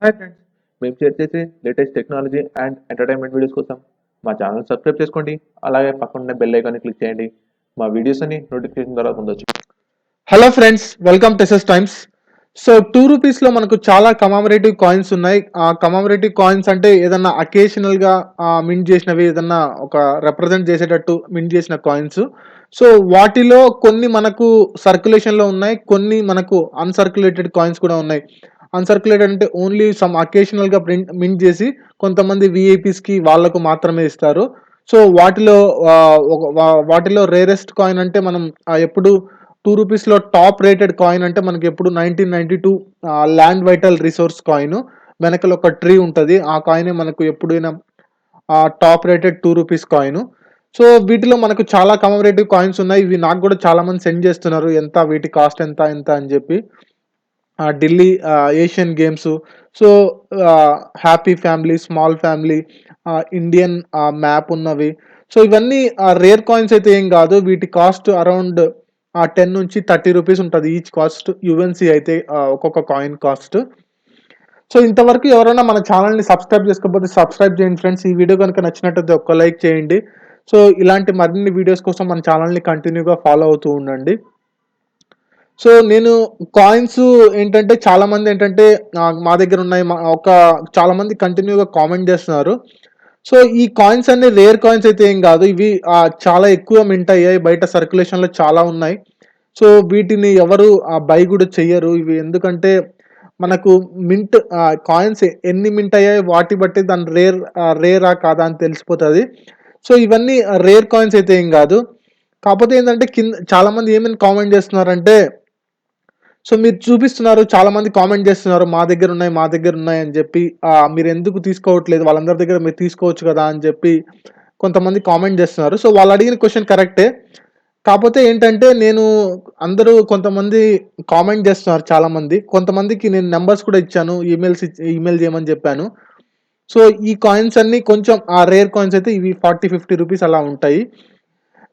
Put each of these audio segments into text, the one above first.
Hi friends, మేము share చేసే latest technology and entertainment videos కోసం మా ఛానల్ సబ్స్క్రైబ్ చేసుకోండి. అలాగే పక్కన బెల్ ఐకాన్ని క్లిక్ చేయండి. మా వీడియోస్ అన్ని నోటిఫికేషన్ ద్వారా పొందొచ్చు. Hello friends, welcome to SS Times. So రూ. 2 మనకు చాలా కమామరేటివ్ కాయిన్స్ ఉన్నాయి. ఆ కమామరేటివ్ కాయిన్స్ అంటే ఏదన్నా అకేషనల్గా మింట్ చేసినవి, ఏదన్నా ఒక రిప్రజెంట్ చేసేటట్టు మింట్ చేసిన కాయిన్స్. సో వాటిలో కొన్ని మనకు సర్క్యులేషన్లో ఉన్నాయి, కొన్ని మనకు అన్సర్క్యులేటెడ్ కాయిన్స్ కూడా ఉన్నాయి. అన్సర్క్యులేటెడ్ అంటే ఓన్లీ సమ్ అకేషనల్గా మింట్ చేసి కొంతమంది విఐపీస్కి వాళ్ళకు మాత్రమే ఇస్తారు. సో వాటిలో రేరెస్ట్ కాయిన్ అంటే మనం ఎప్పుడు రూ. 2లో టాప్ రేటెడ్ కాయిన్ అంటే మనకి ఎప్పుడు 1992 ల్యాండ్ వైటల్ రిసోర్స్ కాయిన్. వెనకల ఒక ట్రీ ఉంటుంది. ఆ కాయినే మనకు ఎప్పుడైనా టాప్ రేటెడ్ రూ. 2 కాయిన్. సో వీటిలో మనకు చాలా కమమరేటివ్ కాయిన్స్ ఉన్నాయి. ఇవి నాకు కూడా చాలా మంది సెండ్ చేస్తున్నారు, ఎంత వీటి కాస్ట్ ఎంత ఎంత అని చెప్పి. Delhi Asian games, so happy family, small family, Indian map ఉన్నవి. సో ఇవన్నీ రేర్ కాయిన్స్ అయితే ఏం కాదు. వీటి కాస్ట్ అరౌండ్ 10 నుంచి రూ. 30 ఉంటుంది ఈచ్ కాస్ట్. యుఎన్సి అయితే ఒక్కొక్క కాయిన్ కాస్ట్. సో ఇంతవరకు ఎవరైనా మన ఛానల్ని సబ్స్క్రైబ్ చేసుకోకపోతే సబ్స్క్రైబ్ చేయండి ఫ్రెండ్స్. ఈ వీడియో కనుక నచ్చినట్టయితే ఒక్క లైక్ చేయండి. సో ఇలాంటి మరిన్ని వీడియోస్ కోసం మన ఛానల్ని కంటిన్యూగా ఫాలో అవుతూ ఉండండి. సో నేను కాయిన్స్ ఏంటంటే చాలామంది ఏంటంటే మా దగ్గర ఉన్నాయి, చాలా మంది కంటిన్యూగా కామెంట్ చేస్తున్నారు. సో ఈ కాయిన్స్ అన్ని రేర్ కాయిన్స్ అయితే ఏం కాదు. ఇవి చాలా ఎక్కువ మింట్ అయ్యాయి, బయట సర్క్యులేషన్లో చాలా ఉన్నాయి. సో వీటిని ఎవరు బై కూడా చెయ్యరు. ఇవి ఎందుకంటే మనకు మింట్ కాయిన్స్ ఎన్ని మింట్ అయ్యాయి వాటి బట్టి దాని రేరా కాదా అని తెలిసిపోతుంది. సో ఇవన్నీ రేర్ కాయిన్స్ అయితే ఏం కాదు. కాకపోతే ఏంటంటే కింద చాలామంది ఏమైనా కామెంట్ చేస్తున్నారంటే, సో మీరు చూపిస్తున్నారు, చాలా మంది కామెంట్ చేస్తున్నారు మా దగ్గర ఉన్నాయి అని చెప్పి. మీరు ఎందుకు తీసుకోవట్లేదు, వాళ్ళందరి దగ్గర మీరు తీసుకోవచ్చు కదా అని చెప్పి కొంతమంది కామెంట్ చేస్తున్నారు. సో వాళ్ళు అడిగిన క్వశ్చన్ కరెక్టే. కాకపోతే ఏంటంటే నేను కొంతమంది కామెంట్ చేస్తున్నారు చాలామంది. కొంతమందికి నేను నెంబర్స్ కూడా ఇచ్చాను, ఈమెయిల్ చేయమని చెప్పాను. సో ఈ కాయిన్స్ అన్ని కొంచెం రేర్ కాయిన్స్ అయితే ఇవి 40-50 రూపీస్ అలా ఉంటాయి.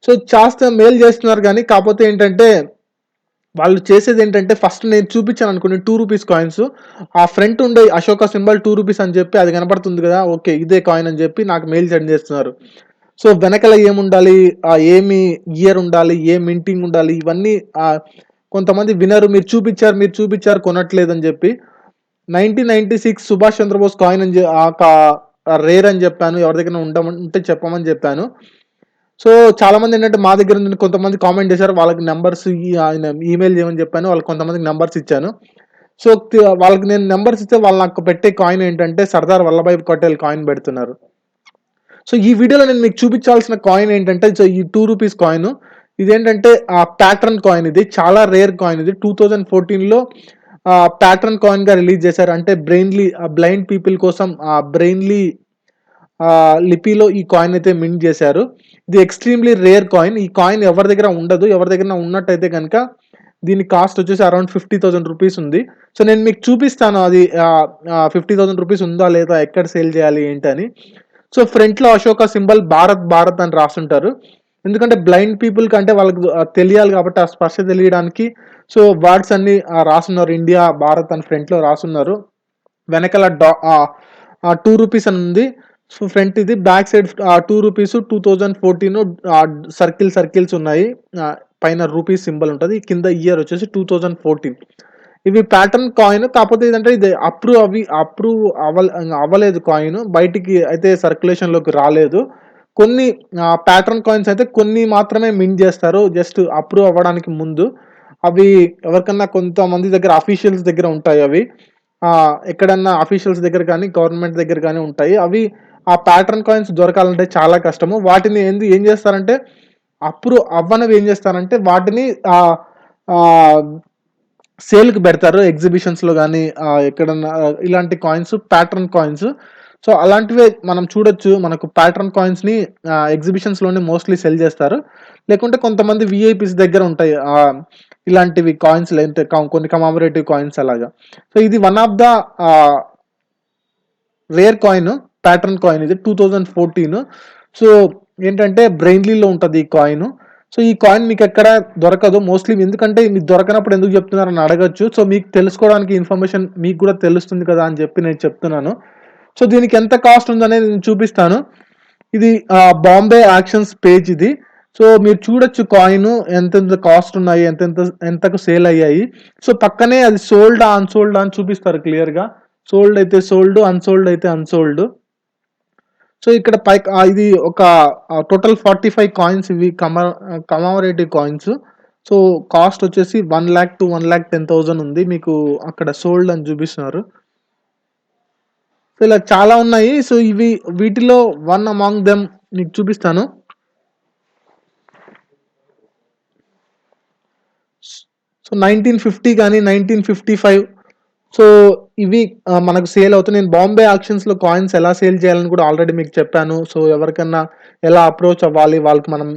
సో చేస్తే మెయిల్ చేస్తున్నారు కానీ కాకపోతే ఏంటంటే వాళ్ళు చేసేది ఏంటంటే, ఫస్ట్ నేను చూపించాను అనుకోండి రూ. 2 కాయిన్స్, ఆ ఫ్రంట్ ఉండే అశోక సింబల్ రూ. 2 అని చెప్పి అది కనపడుతుంది కదా, ఓకే ఇదే కాయిన్ అని చెప్పి నాకు మెయిల్ సెండ్ చేస్తున్నారు. సో వెనకాల ఏముండాలి, ఏమి ఇయర్ ఉండాలి, ఏ మింటింగ్ ఉండాలి, ఇవన్నీ కొంతమంది వినరు. మీరు చూపించారు కొనట్లేదని చెప్పి. 1996 సుభాష్ చంద్రబోస్ కాయిన్ అని రేర్ అని చెప్పాను, ఎవరి దగ్గర ఉంటే చెప్పమని చెప్పాను. సో చాలా మంది ఏంటంటే మా దగ్గర ఉంది, కొంతమంది కామెంట్ చేశారు, వాళ్ళకి నెంబర్స్ ఈమెయిల్ చేయమని చెప్పాను, వాళ్ళకి కొంతమందికి నెంబర్స్ ఇచ్చాను. సో వాళ్ళకి నేను నెంబర్స్ ఇస్తే వాళ్ళు నాకు పెట్టే కాయిన్ ఏంటంటే సర్దార్ వల్లభాయ్ పటేల్ కాయిన్ పెడుతున్నారు. సో ఈ వీడియోలో నేను మీకు చూపించాల్సిన కాయిన్ ఏంటంటే, సో ఈ రూ. 2 కాయిన్ ఇదేంటంటే ప్యాటర్న్ కాయిన్. ఇది చాలా రేర్ కాయిన్. ఇది 2014లో ప్యాటర్న్ కాయిన్ గా రిలీజ్ చేశారు. అంటే బ్లైండ్ పీపుల్ కోసం బ్రెయిన్లీ లిపిలో ఈ కాయిన్ అయితే మింట్ చేశారు. ఇది ఎక్స్ట్రీమ్లీ రేర్ కాయిన్. ఈ కాయిన్ ఎవరి దగ్గర ఉండదు. ఎవరి దగ్గర ఉన్నట్టయితే కనుక దీని కాస్ట్ వచ్చేసి అరౌండ్ 50,000 రూపీస్ ఉంది. సో నేను మీకు చూపిస్తాను అది 50,000 రూపీస్ ఉందా లేదా, ఎక్కడ సేల్ చేయాలి ఏంటని. సో ఫ్రంట్లో అశోక సింబల్ భారత్ అని రాస్తుంటారు. ఎందుకంటే బ్లైండ్ పీపుల్ కంటే వాళ్ళకి తెలియాలి కాబట్టి, ఆ స్పర్శ తెలియడానికి. సో వర్డ్స్ అన్ని రాసున్నారు, ఇండియా భారత్ అని ఫ్రంట్లో రాసున్నారు. వెనకాల రూ. 2 అని ఉంది. సో ఫ్రంట్ ఇది, బ్యాక్ సైడ్ రూ. 2 2014 సర్కిల్స్ ఉన్నాయి. పైన రూపీస్ సింబల్ ఉంటుంది, కింద ఇయర్ వచ్చేసి 2014. ఇవి ప్యాటర్న్ కాయిన్. కాకపోతే ఏంటంటే ఇది అప్రూవ్ అవ్వలేదు కాయిన్, బయటికి అయితే సర్క్యులేషన్లోకి రాలేదు. కొన్ని ప్యాటర్న్ కాయిన్స్ అయితే కొన్ని మాత్రమే మింట్ చేస్తారు, జస్ట్ అప్రూవ్ అవ్వడానికి ముందు. అవి ఎవరికన్నా కొంతమంది దగ్గర అఫీషియల్స్ దగ్గర ఉంటాయి. అవి ఎక్కడన్నా అఫీషియల్స్ దగ్గర కానీ గవర్నమెంట్ దగ్గర కానీ ఉంటాయి. అవి ఆ ప్యాటర్న్ కాయిన్స్ దొరకాలంటే చాలా కష్టము. వాటిని ఏం చేస్తారంటే, అప్రూవ్ అవ్వనవి ఏం చేస్తారంటే వాటిని సేల్కి పెడతారు ఎగ్జిబిషన్స్లో కానీ ఎక్కడన్నా. ఇలాంటి కాయిన్స్ ప్యాటర్న్ కాయిన్స్. సో అలాంటివే మనం చూడొచ్చు. మనకు ప్యాటర్న్ కాయిన్స్ని ఎగ్జిబిషన్స్లోనే మోస్ట్లీ సెల్ చేస్తారు. లేకుంటే కొంతమంది విఐపీస్ దగ్గర ఉంటాయి ఇలాంటివి కాయిన్స్, లేదంటే కొన్ని కమామరేటివ్ కాయిన్స్ అలాగా. సో ఇది one of the rare coin, pattern coin. ఇది 2014. సో ఏంటంటే బ్రెయిన్లీలో ఉంటుంది ఈ కాయిన్. సో ఈ కాయిన్ మీకు ఎక్కడ దొరకదు మోస్ట్లీ, ఎందుకంటే మీకు దొరకనప్పుడు ఎందుకు చెప్తున్నారని అడగచ్చు. సో మీకు తెలుసుకోవడానికి ఇన్ఫర్మేషన్ మీకు కూడా తెలుస్తుంది కదా అని చెప్పి నేను చెప్తున్నాను. సో దీనికి ఎంత కాస్ట్ ఉందనేది నేను చూపిస్తాను. ఇది బాంబే యాక్షన్స్ పేజ్ ఇది. సో మీరు చూడొచ్చు కాయిన్ ఎంతెంత కాస్ట్ ఉన్నాయి, ఎంతకు సేల్ అయ్యాయి. సో పక్కనే అది సోల్డ్ అన్సోల్డ్ అని చూపిస్తారు క్లియర్గా. సోల్డ్ అయితే సోల్డ్, అన్సోల్డ్ అయితే అన్సోల్డ్. సో ఇక్కడ ఇది ఒక టోటల్ 45 కాయిన్స్, ఇవి కమామరేటివ్ కాయిన్స్. సో కాస్ట్ వచ్చేసి 1 lakh to 1,10,000 ఉంది. మీకు అక్కడ సోల్డ్ అని చూపిస్తున్నారు. సో ఇలా చాలా ఉన్నాయి. సో వీటిలో వన్ అమాంగ్ దెమ్ మీకు చూపిస్తాను. సో 1950 కానీ 1955, సో ఇవి మనకు సేల్ అవుతాయి. నేను బాంబే ఆక్షన్స్లో కాయిన్స్ ఎలా సేల్ చేయాలని కూడా ఆల్రెడీ మీకు చెప్పాను. సో ఎవరికన్నా ఎలా అప్రోచ్ అవ్వాలి, వాళ్ళకి మనం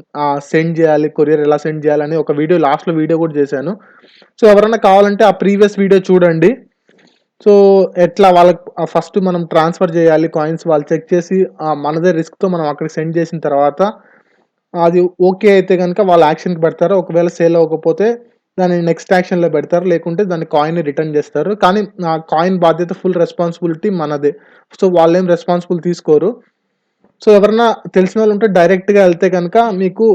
సెండ్ చేయాలి, కొరియర్ ఎలా సెండ్ చేయాలని ఒక వీడియో లాస్ట్లో వీడియో కూడా చేశాను. సో ఎవరైనా కావాలంటే ఆ ప్రీవియస్ వీడియో చూడండి. సో ఎట్లా వాళ్ళకి ఫస్ట్ మనం ట్రాన్స్ఫర్ చేయాలి కాయిన్స్, వాళ్ళు చెక్ చేసి మనదే రిస్క్తో మనం అక్కడికి సెండ్ చేసిన తర్వాత అది ఓకే అయితే కనుక వాళ్ళు యాక్షన్కి పెడతారు. ఒకవేళ సేల్ అవ్వకపోతే దాన్ని నెక్స్ట్ యాక్షన్లో పెడతారు, లేకుంటే దాన్ని కాయిన్ని రిటర్న్ చేస్తారు. కానీ ఆ కాయిన్ బాధ్యత, ఫుల్ రెస్పాన్సిబిలిటీ మనదే. సో వాళ్ళేం రెస్పాన్సిబుల్ తీసుకోరు. సో ఎవరైనా తెలిసిన వాళ్ళు ఉంటే డైరెక్ట్గా వెళ్తే కనుక మీకు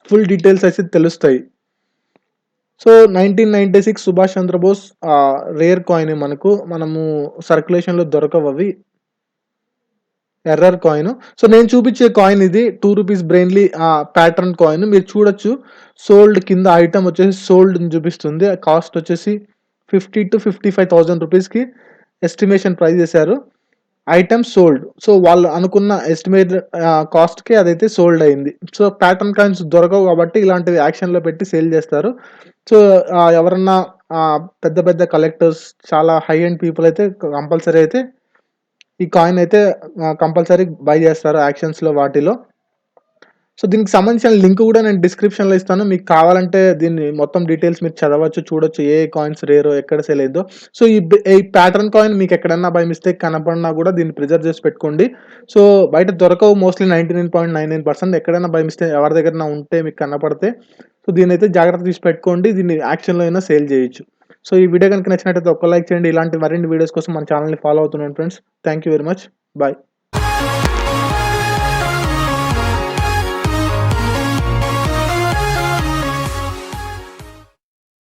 ఫుల్ డీటెయిల్స్ అయితే తెలుస్తాయి. So 1996 Subhash Chandrabose rare coin మనము సర్క్యులేషన్లో దొరకవు అవి, ఎర్రర్ కాయిన్. సో నేను చూపించే కాయిన్ ఇది 2 రూపీస్ బ్రెయిన్లీ ప్యాటర్న్ కాయిన్. మీరు చూడొచ్చు సోల్డ్ కింద ఐటమ్ వచ్చేసి సోల్డ్ అని చూపిస్తుంది. కాస్ట్ వచ్చేసి 50 to 55,000 రూపీస్కి ఎస్టిమేషన్ ప్రైస్ చేశారు. Item sold. సో వాళ్ళు అనుకున్న ఎస్టిమేట్ కాస్ట్కి అదైతే సోల్డ్ అయింది. సో ప్యాటర్న్ కాయిన్స్ దొరకవు కాబట్టి ఇలాంటివి యాక్షన్లో పెట్టి సేల్ చేస్తారు. సో ఎవరన్నా పెద్ద పెద్ద కలెక్టర్స్, చాలా హై ఎండ్ పీపుల్ అయితే కంపల్సరీ అయితే ఈ కాయిన్ అయితే కంపల్సరీ బై చేస్తారు యాక్షన్స్లో వాటిలో. సో దీనికి సంబంధించిన లింక్ కూడా నేను డిస్క్రిప్షన్లో ఇస్తాను. మీకు కావాలంటే దీన్ని మొత్తం డీటెయిల్స్ మీరు చదవచ్చు, చూడొచ్చు ఏ కాయిన్స్ రేరో, ఎక్కడ సేల్ అయిందో. సో ఈ ప్యాటర్న్ కాయిన్ మీకు ఎక్కడన్నా బై మిస్టేక్ కనపడినా కూడా దీన్ని ప్రిజర్వ్ చేసి పెట్టుకోండి. సో బయట దొరకవు మోస్ట్లీ 99.99%. ఎక్కడైనా బై మిస్టేక్ ఎవరి దగ్గర ఉంటే మీకు కనపడితే సో దీన్ని అయితే జాగ్రత్త తీసి పెట్టుకోండి. దీన్ని యాక్షన్లో అయినా సేల్ చేయొచ్చు. సో ఈ వీడియో కనుక నచ్చినట్టయితే ఒక్క లైక్ చేయండి. ఇలాంటి మరిన్ని వీడియోస్ కోసం మన ఛానల్ని ఫాలో అవుతున్నాను friends. Thank you very much. Bye.